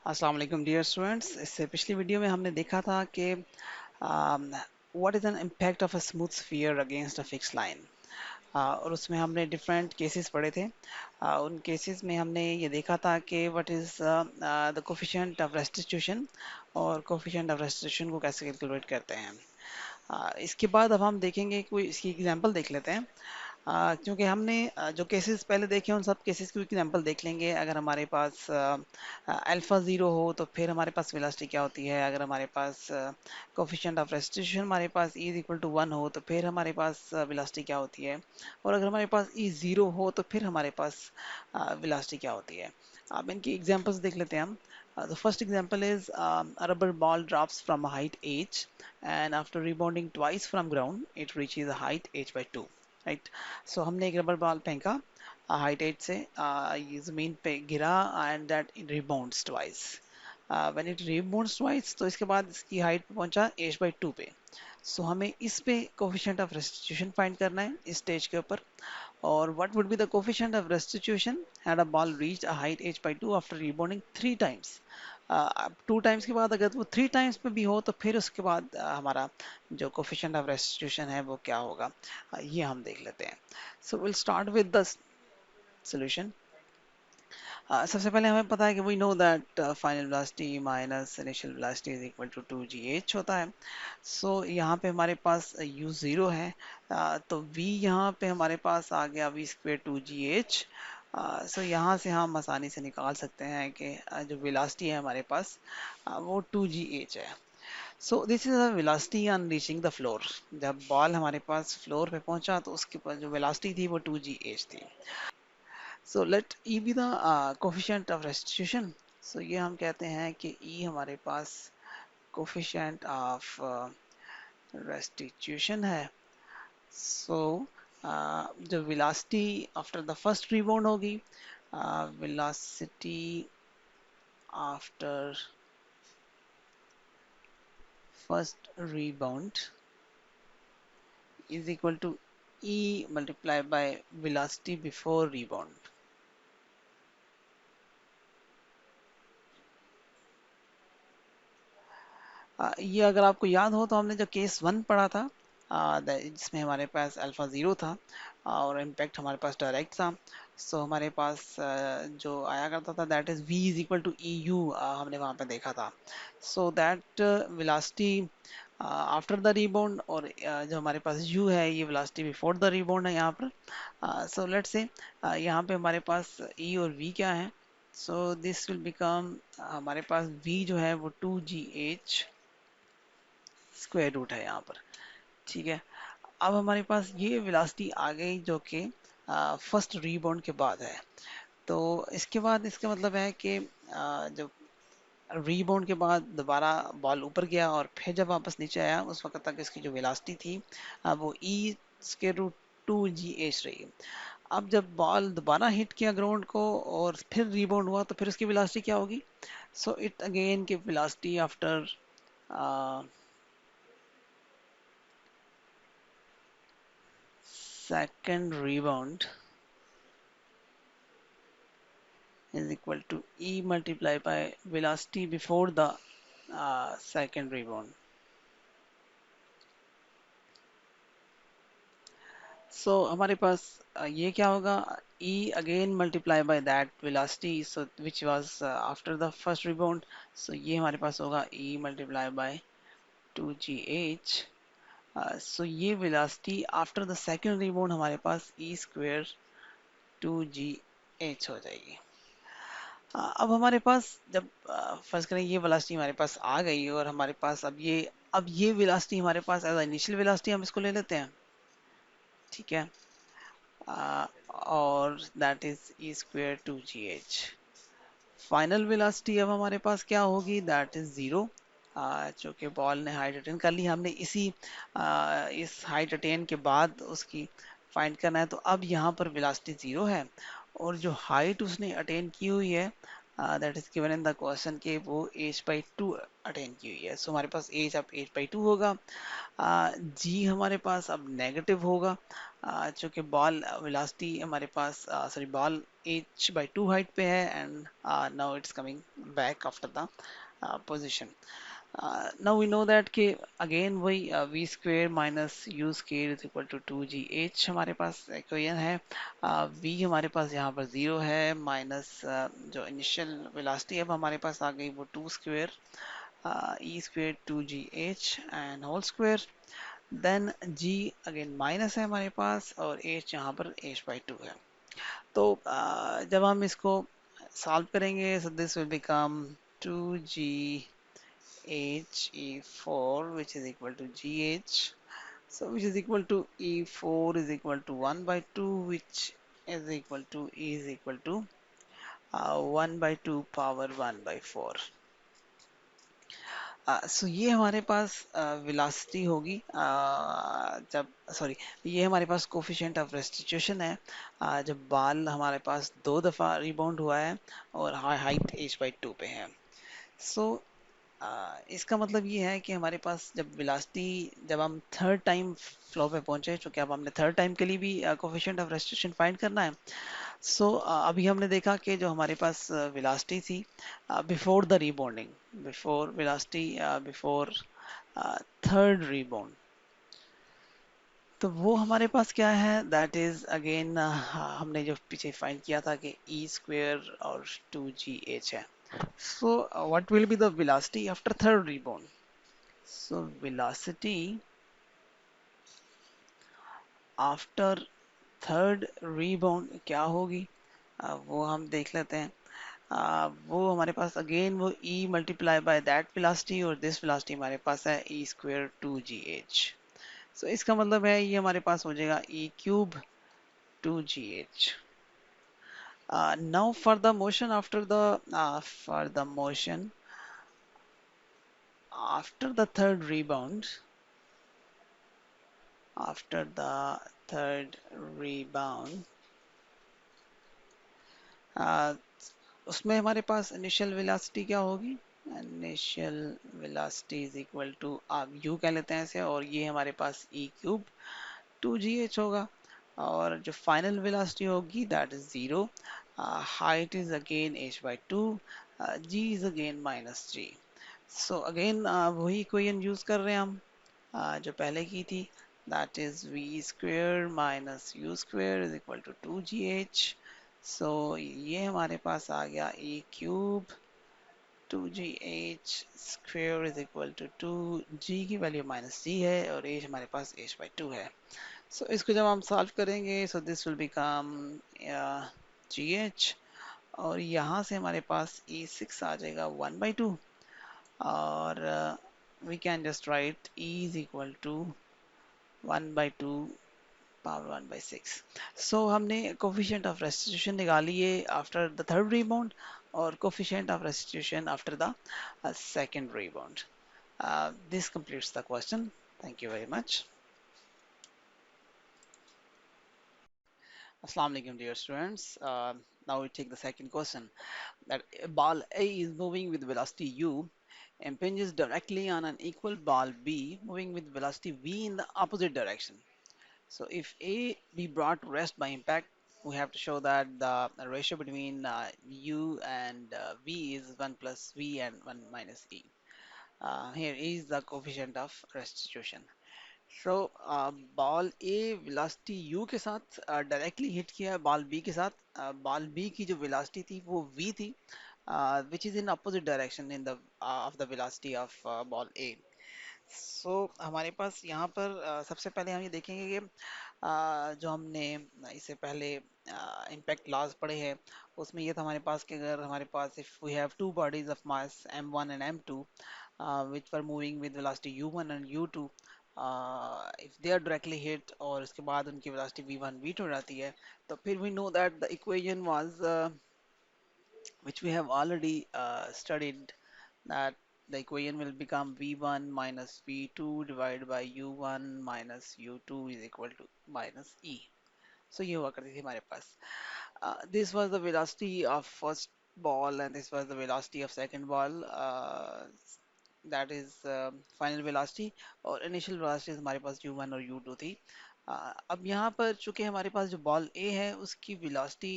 अस्सलाम वालेकुम dear students. इससे पिछली वीडियो में हमने देखा था कि what is an impact of a smooth sphere against a fix line. और उसमें हमने डिफरेंट केसेस पढ़े थे। उन केसेस में हमने ये देखा था कि what is the coefficient of restitution और कोफिशिएंट ऑफ रेस्टिट्यूशन को कैसे कैलकुलेट करते हैं। इसके बाद अब हम देखेंगे, कोई इसकी एग्जांपल देख लेते हैं। क्योंकि हमने जो केसेस पहले देखे उन सब केसेस की एग्जांपल देख लेंगे। अगर हमारे पास अल्फा ज़ीरो हो तो फिर हमारे पास वेलोसिटी क्या होती है। अगर हमारे पास कोफिशिएंट ऑफ रेस्टिट्यूशन हमारे पास e is equal to one हो तो फिर हमारे पास वेलोसिटी क्या होती है। और अगर हमारे पास ई ज़ीरो हो तो फिर हमारे पास वेलोसिटी क्या होती है। अब इनकी एग्जांपल्स देख लेते हैं हम। The first example is a rubber ball drops from a height h, and after rebounding twice from ground, it reaches a height h by 2. Right. सो हमने एक रबर बॉल फेंका हाइट 8 से, ये ज़मीन पे गिरा and that it rebounds twice. When it rebounds twice तो इसके बाद इसकी हाइट पे पहुंचा h by 2 पे। सो हमें इस पे कोफिशिएंट ऑफ रेस्टिट्यूशन फाइंड करना है इस स्टेज के ऊपर। और what would be the coefficient of restitution had a ball reached a height h by 2 after rebounding three times. अब टू टाइम्स के बाद अगर वो थ्री टाइम्स पे भी हो तो फिर उसके बाद हमारा जो कोफिशिएंट ऑफ रेस्टिट्यूशन है वो क्या होगा। ये हम देख लेते हैं। So will start with the solution. सबसे पहले हमें पता है कि we know that final velocity minus initial velocity is equal to 2gh होता है। सो यहाँ पे हमारे पास u ज़ीरो है। तो v यहाँ पे हमारे पास आ गया v स्क्वेयर 2gh। सो यहाँ से हम आसानी से निकाल सकते हैं कि जो वेलोसिटी है हमारे पास वो 2gh है। सो this is a velocity on reaching the floor. जब बॉल हमारे पास फ्लोर पे पहुंचा तो उसके पास जो वेलोसिटी थी वो 2gh थी। So let e be the coefficient of restitution. So ये हम कहते हैं कि ई हमारे पास कोफिशिएंट ऑफ रेस्टिट्यूशन है। सो जो velocity after the first rebound होगी, velocity after first rebound is equal to E multiplied by velocity before rebound. ये अगर आपको याद हो तो हमने जो केस वन पढ़ा था, जिसमें हमारे पास अल्फा ज़ीरो था और इम्पैक्ट हमारे पास डायरेक्ट था। सो हमारे पास जो आया करता था that is v is equal to e u, हमने वहाँ पे देखा था। So that velocity after the rebound, और जो हमारे पास u है ये वेलोसिटी बिफोर द रिबाउंड है यहाँ पर। सो लेट्स से यहाँ पे हमारे पास e और v क्या है। सो दिस विल बिकम, हमारे पास v जो है वो 2gh स्क्वायर रूट है यहाँ पर। ठीक है। अब हमारे पास ये वेलोसिटी आ गई जो कि फर्स्ट रीबाउंड के बाद है। तो इसके बाद इसका मतलब है कि जब रीबाउंड के बाद दोबारा बॉल ऊपर गया और फिर जब वापस नीचे आया उस वक्त तक इसकी जो वेलोसिटी थी वो ई स्क्वायर रूट 2gh रही। अब जब बॉल दोबारा हिट किया ग्राउंड को और फिर रीबाउंड हुआ तो फिर उसकी वेलोसिटी क्या होगी। सो इट अगेन की velocity after second rebound is equal to E multiplied by velocity before the second rebound. So हमारे पास ये क्या होगा, E again multiply by that velocity so which was after the first rebound. So ये हमारे पास होगा E multiply by 2gh। so ये velocity after the second rebound हमारे पास E square 2gh हो जाएगी। अब हमारे पास जब फर्ज करें ये वेलोसिटी हमारे पास आ गई और हमारे पास अब ये वेलोसिटी हमारे पास एज इनिशियल वेलोसिटी हम इसको ले लेते हैं। ठीक है। और that is E square 2gh। Final velocity अब हमारे पास क्या होगी, दैट इज ज़ीरो। जो कि बॉल ने हाइट अटेन कर ली, हमने इस हाइट अटेन के बाद उसकी फाइंड करना है। तो अब यहाँ पर वेलोसिटी ज़ीरो है और जो हाइट उसने अटेन की हुई है that is given in the question कि वो एच बाई टू अटेन की हुई है। सो हमारे पास एच अब एच बाई टू होगा। जी हमारे पास अब नेगेटिव होगा, चूंकि बॉल वेलोसिटी हमारे पास sorry ball h by two height पे है and now it's coming back after the position. Now we know that कि again वही v square minus u square is equal to 2gh हमारे पास equation है। v हमारे पास यहाँ पर जीरो है, माइनस जो इनिशियल वेलोसिटी अब हमारे पास आ गई वो 2 square e square 2gh and whole square. Then g again minus है हमारे पास और h यहाँ पर h बाई टू है। तो जब हम इसको सॉल्व करेंगे so this will become 2g h e4 which is equal to gh, so which is equal to e4 is equal to 1 by 2 which is equal to e is equal to 1 by 2 power 1 by 4। सो ये हमारे पास velocity होगी जब sorry ये हमारे पास coefficient of restitution है जब बाल हमारे पास दो दफ़ा रिबाउंड हुआ है और हाइट h बाई टू पे है। सो इसका मतलब ये है कि हमारे पास जब वेलोसिटी जब हम थर्ड टाइम फ्लो पे पहुंचे, चूंकि अब हमने थर्ड टाइम के लिए भी कोफिशिएंट ऑफ रेस्टिट्यूशन फाइंड करना है। सो अभी हमने देखा कि जो हमारे पास वेलोसिटी थी before the rebounding, before velocity before third rebound, तो वो हमारे पास क्या है दैट इज अगेन हमने जो पीछे फाइंड किया था कि ई स्क्वेयर और 2gh है। So what will be the velocity after third rebound? So velocity after third rebound क्या होगी वो हम देख लेते हैं। वो हमारे पास अगेन वो e multiply by that velocity और दिस वेलोसिटी हमारे पास है e स्क्वायर 2gh। सो इसका मतलब है ये हमारे पास हो जाएगा e cube 2gh। Now for the motion after the third rebound, after the third rebound, uh, उसमें हमारे पास इनिशियल वेलोसिटी क्या होगी? Initial velocity is equal to आप u कह लेते हैं ऐसे, और ये हमारे पास e क्यूब 2gh होगा। और जो फाइनल वेलोसिटी होगी that is zero, height is again h by two, g is again minus g. So again वही इक्वेशन यूज कर रहे हैं हम जो पहले की थी, that is v square minus u square is equal to 2gh। सो ये हमारे पास आ गया e cube 2gh square is equal to 2g की वैल्यू माइनस जी है और h हमारे पास h बाई टू है। सो इसको जब हम सॉल्व करेंगे so this will become gh, और यहाँ से हमारे पास e6 आ जाएगा 1 बाई टू, और we can just write e is equal to 1 by 2 power 1 by 6। So हमने coefficient of restitution निकाली है after the third rebound और coefficient of restitution after the second rebound। This completes the question. Thank you very much. Assalamu alaikum dear students. Now we take the second question, that a ball A is moving with velocity u impinges directly on an equal ball B moving with velocity v in the opposite direction. So if A be brought to rest by impact, we have to show that the ratio between U and V is 1 plus V and 1 minus E. Here is the coefficient of restitution. So ball A velocity u के साथ directly hit किया है ball b के साथ। Ball b की जो velocity थी वो v थी, which is in opposite direction in the of the velocity of ball A। सो हमारे पास यहाँ पर सबसे पहले हम ये देखेंगे कि जो हमने इससे पहले इम्पैक्ट लॉज पढ़े हैं उसमें ये था हमारे पास कि अगर हमारे पास if we have two bodies of mass m1 and m2 which were moving with velocity u1 and u2, if they are directly hit और उसके बाद उनकी velocity v1 v2 रहती है, तो फिर we know that the equation was which we have already studied, that the equation will become v1 minus v2 divided by u1 minus u2 is equal to minus e। So ये हुआ करती थी हमारे पास। This was the velocity of first ball and this was the velocity of second ball, that is final velocity, और initial velocity हमारे पास u1 और u2 थी। अब यहाँ पर चूंकि हमारे पास जो बॉल ए है उसकी वेलोसिटी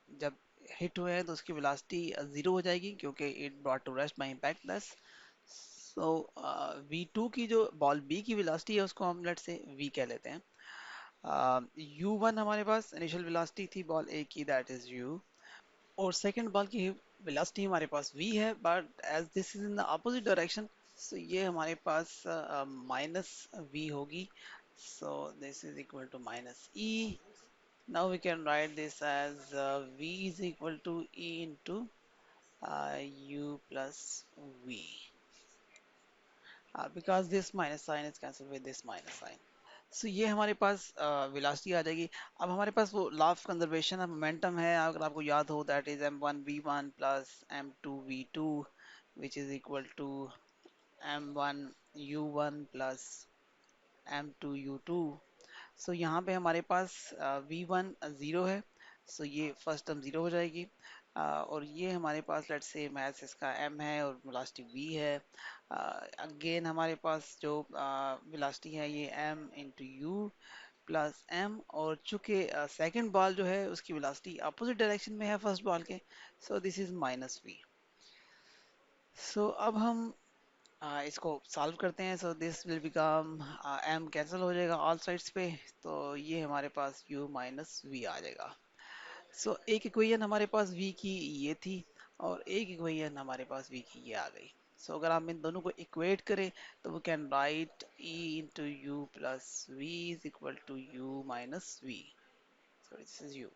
जब हिट हुए हैं तो उसकी वेलोसिटी जीरो हो जाएगी क्योंकि it brought to rest by impact thus. So v2 की जो बॉल बी की वेलोसिटी है उसको हम लेट से v कह लेते हैं। u1 हमारे पास इनिशियल वेलोसिटी थी बॉल ए की, दैट इज u, और सेकंड बॉल की वेलोसिटी हमारे पास v है, but as this is in the opposite direction so ये हमारे पास माइनस v होगी। So this is equal to minus e। Now we can write this as v is equal to e into u plus v, because this minus sign is cancel with this minus sign. सो ये हमारे पास velocity आ जाएगी। अब हमारे पास वो law of conservation of momentum है, अगर आपको याद हो, that is m1v1 plus m2v2 which is equal to m1u1 plus m2u2। So यहाँ पे हमारे पास v1 ज़ीरो है, सो ये फर्स्ट टर्म ज़ीरो हो जाएगी। और ये हमारे पास लेट्स से मैथ्स इसका m है और वेलोसिटी v है। अगेन हमारे पास जो वेलोसिटी है ये m into u plus m, और चूंकि सेकंड बॉल जो है उसकी वेलोसिटी अपोजिट डायरेक्शन में है फर्स्ट बॉल के, सो दिस इज माइनस v। सो अब हम इसको सॉल्व करते हैं। So this will become m cancel हो जाएगा ऑल साइड्स पे, तो ये हमारे पास u माइनस v आ जाएगा। सो एक इक्वेशन हमारे पास v की ये थी और एक इक्वेशन हमारे पास v की ये आ गई। सो अगर हम इन दोनों को इक्वेट करें तो we can write e into u plus v is equal to u minus v। So this is u।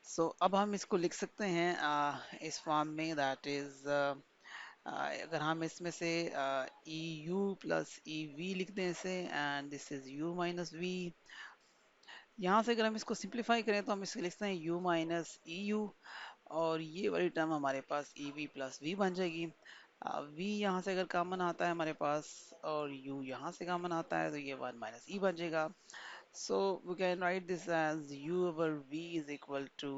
So अब हम इसको लिख सकते हैं इस फॉर्म में, दैट इज अगर हम इसमें से E U plus E V लिख दें इसे, and this is u minus v। यहाँ से अगर हम इसको सिंप्लीफाई करें तो हम इसको लिखते हैं u माइनस ई यू, और ये वाली टर्म हमारे पास ई वी प्लस वी बन जाएगी। v यहाँ से अगर कॉमन आता है हमारे पास और u यहाँ से कॉमन आता है तो ये 1 माइनस ई बन जाएगा। So we can write this as u over v is equal to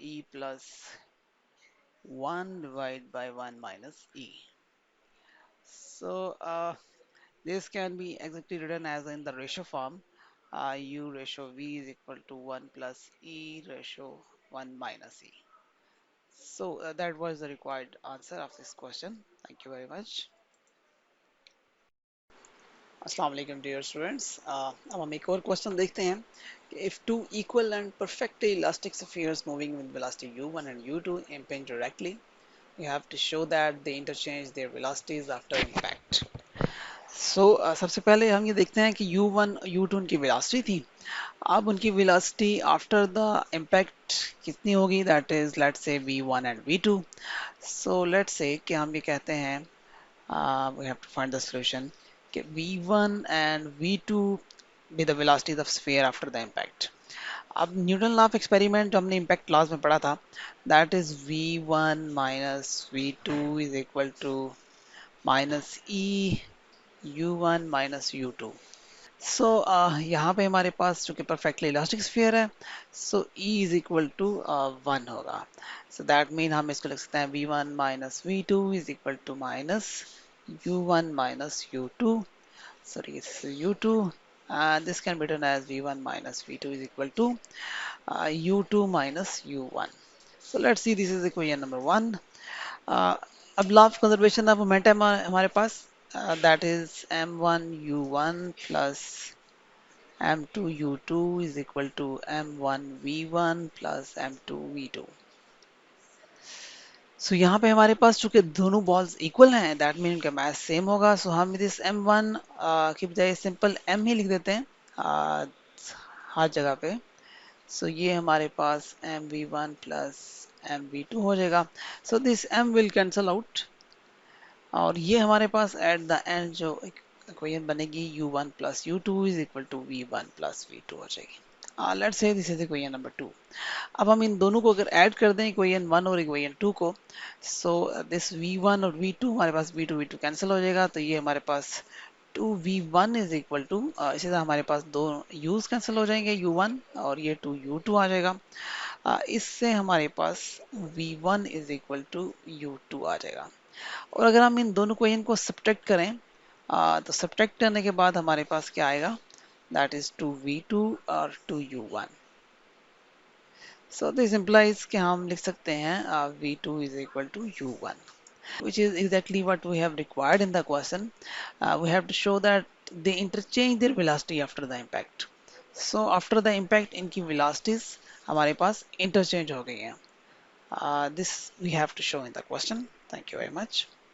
e plus 1 divide by 1 minus e। So this can be exactly written as in the ratio form, u ratio v is equal to 1 plus e ratio 1 minus e. So that was the required answer of this question. Thank you very much. Assalamu alaikum dear students. अब हम एक और question देखते हैं कि if two equal and perfectly elastic spheres moving with velocity u1 and u2 impinge directly, you have to show that they interchange their velocities after impact. सो सबसे पहले हम ये देखते हैं कि u1 u2 उनकी वेलोसिटी थी। अब उनकी वेलोसिटी आफ्टर द इम्पैक्ट कितनी होगी, that is let's say v1 and v2। So let's say कि हम ये कहते हैं we have to find the solution कि v1 and v2 be the velocities of sphere after the impact. अब Newton law of experiment जो हमने impact class में पढ़ा था, that is v1 minus v2 is equal to minus e u1 minus u2। So यहाँ पे हमारे पास चूंकि परफेक्टली इलास्टिक स्फीयर है, so E is equal to 1 होगा। सो दैट मीन हम इसको लिख सकते हैं v1 minus v2 is equal to minus u1 minus u2, sorry it's u2, this can be written as v1 minus v2 is equal to u2 minus u1। so let's see, this is equation number 1। अब law of conservation of momentum हमारे पास, that is m1 u1 plus m2 u2 is equal to m1 v1 plus m2 v2। सो यहाँ पे हमारे पास चूंकि दोनों balls equal हैं, that mean उनका मास सेम होगा। सो हम इस m1 की बजाय सिंपल m ही लिख देते हैं हर जगह पे। सो ये हमारे पास mv1 प्लस mv2 हो जाएगा। So this m will cancel out, और ये हमारे पास एट द एंड जो इक्वेशन बनेगी u1 plus u2 is equal to v1 plus v2 हो जाएगी। Let's say this is equation number 2। अब हम इन दोनों को अगर ऐड कर दें इक्वेशन 1 और इक्वेशन 2 को, सो दिस v1 और v2 हमारे पास v2 कैंसिल हो जाएगा, तो ये हमारे पास two v one is equal to, इसी तरह हमारे पास दो यूज कैंसिल हो जाएंगे, यू वन और ये टू यू टू आ जाएगा। इससे हमारे पास v one is equal to u two आ जाएगा। और अगर हम इन दोनों इक्वेशन को सब्ट्रैक्ट करें, तो सब्ट्रैक्ट करने के बाद हमारे पास क्या आएगा, that is two v two और two u one. So this implies कि हम लिख सकते हैं v two is equal to u one, which is exactly what we have required in the question. We have to show that they interchange their velocity after the impact. So after the impact इनकी velocities हमारे पास interchange हो गई हैं. This we have to show in the question. Thank you very much.